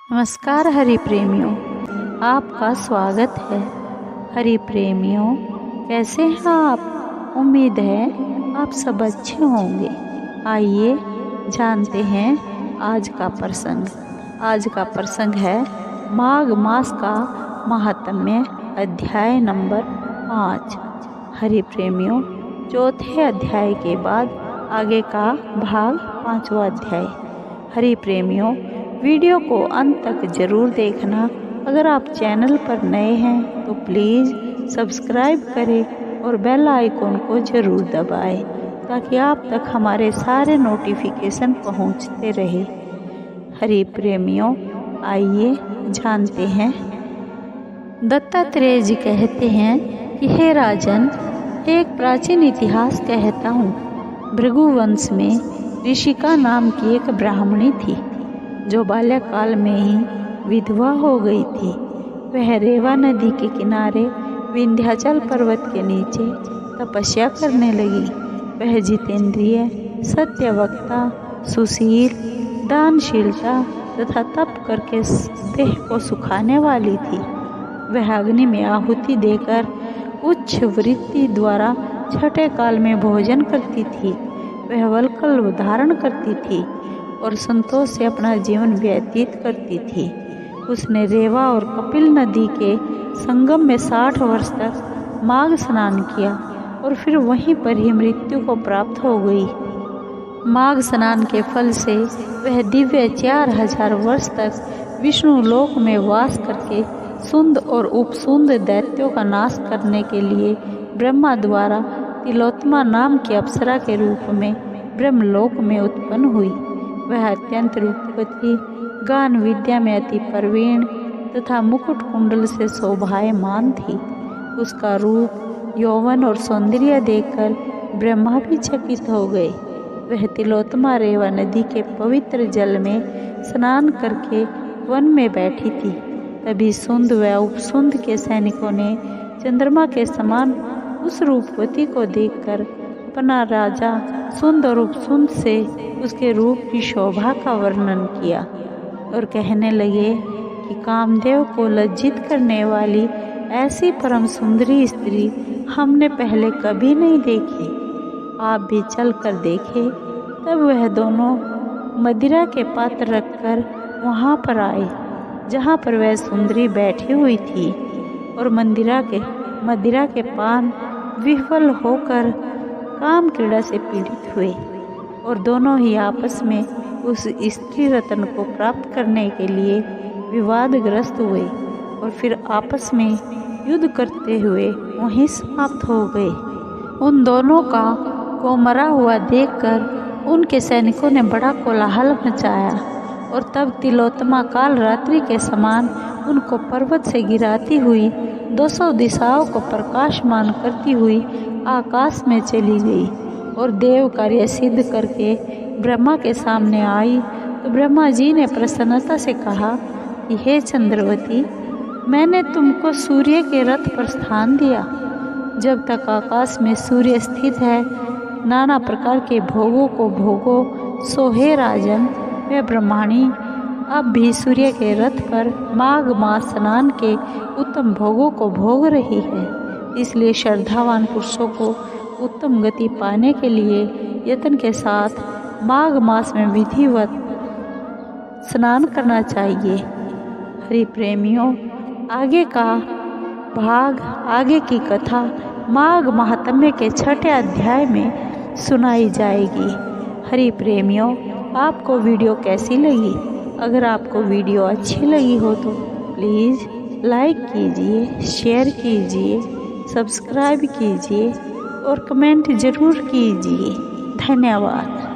नमस्कार हरि प्रेमियों, आपका स्वागत है। हरि प्रेमियों, कैसे हैं आप? उम्मीद है आप सब अच्छे होंगे। आइए जानते हैं आज का प्रसंग। आज का प्रसंग है माघ मास का महात्म्य, अध्याय नंबर 5। हरि प्रेमियों, चौथे अध्याय के बाद आगे का भाग 5वां अध्याय। हरि प्रेमियों, वीडियो को अंत तक जरूर देखना। अगर आप चैनल पर नए हैं तो प्लीज़ सब्सक्राइब करें और बेल आइकॉन को ज़रूर दबाएं ताकि आप तक हमारे सारे नोटिफिकेशन पहुंचते रहे। हरि प्रेमियों, आइए जानते हैं। दत्तात्रेय जी कहते हैं कि हे राजन, एक प्राचीन इतिहास कहता हूँ। भृगुवंश में ऋषिका नाम की एक ब्राह्मणी थी जो बाल्यकाल में ही विधवा हो गई थी। वह रेवा नदी के किनारे विंध्याचल पर्वत के नीचे तपस्या करने लगी। वह जितेंद्रिय, सत्यवक्ता, सुशील, दानशीलता तथा तप करके देह को सुखाने वाली थी। वह अग्नि में आहुति देकर उच्च वृत्ति द्वारा छठे काल में भोजन करती थी। वह वल्कल धारण करती थी और संतोष से अपना जीवन व्यतीत करती थी। उसने रेवा और कपिल नदी के संगम में 60 वर्ष तक माघ स्नान किया और फिर वहीं पर ही मृत्यु को प्राप्त हो गई। माघ स्नान के फल से वह दिव्य 4000 वर्ष तक विष्णु लोक में वास करके सुंद और उपसुंद दैत्यों का नाश करने के लिए ब्रह्मा द्वारा तिलोत्तमा नाम की अप्सरा के रूप में ब्रह्मलोक में उत्पन्न हुई। वह अत्यंत रूपवती, गान विद्या में अति प्रवीण तथा मुकुट कुंडल से शोभायमान थी। उसका रूप, यौवन और सौंदर्य देखकर ब्रह्मा भी चकित हो गए। वह तिलोत्तमा रेवा नदी के पवित्र जल में स्नान करके वन में बैठी थी। तभी सुंद व उपसुंद के सैनिकों ने चंद्रमा के समान उस रूपवती को देखकर अपना राजा सुंद और उपसुंद से उसके रूप की शोभा का वर्णन किया और कहने लगे कि कामदेव को लज्जित करने वाली ऐसी परम सुंदरी स्त्री हमने पहले कभी नहीं देखी। आप भी चल कर देखें। तब वह दोनों मदिरा के पात्र रखकर वहाँ पर आए जहाँ पर वह सुंदरी बैठी हुई थी और मदिरा के पान विह्वल होकर काम क्रीड़ा से पीड़ित हुए और दोनों ही आपस में उस स्त्री रत्न को प्राप्त करने के लिए विवादग्रस्त हुए और फिर आपस में युद्ध करते हुए वहीं समाप्त हो गए। उन दोनों को मरा हुआ देखकर उनके सैनिकों ने बड़ा कोलाहल मचाया और तब तिलोत्तमा काल रात्रि के समान उनको पर्वत से गिराती हुई 200 दिशाओं को प्रकाशमान करती हुई आकाश में चली गई और देव कार्य सिद्ध करके ब्रह्मा के सामने आई। तो ब्रह्मा जी ने प्रसन्नता से कहा कि हे चंद्रवती, मैंने तुमको सूर्य के रथ पर स्थान दिया। जब तक आकाश में सूर्य स्थित है, नाना प्रकार के भोगों को भोगो। सो हे राजन, वह ब्रह्माणी अब भी सूर्य के रथ पर माघ मास स्नान के उत्तम भोगों को भोग रही है। इसलिए श्रद्धावान पुरुषों को उत्तम गति पाने के लिए यत्न के साथ माघ मास में विधिवत स्नान करना चाहिए। हरि प्रेमियों, आगे का भाग, आगे की कथा माघ महात्म्य के 6ठे अध्याय में सुनाई जाएगी। हरि प्रेमियों, आपको वीडियो कैसी लगी? अगर आपको वीडियो अच्छी लगी हो तो प्लीज़ लाइक कीजिए, शेयर कीजिए, सब्सक्राइब कीजिए और कमेंट ज़रूर कीजिए। धन्यवाद।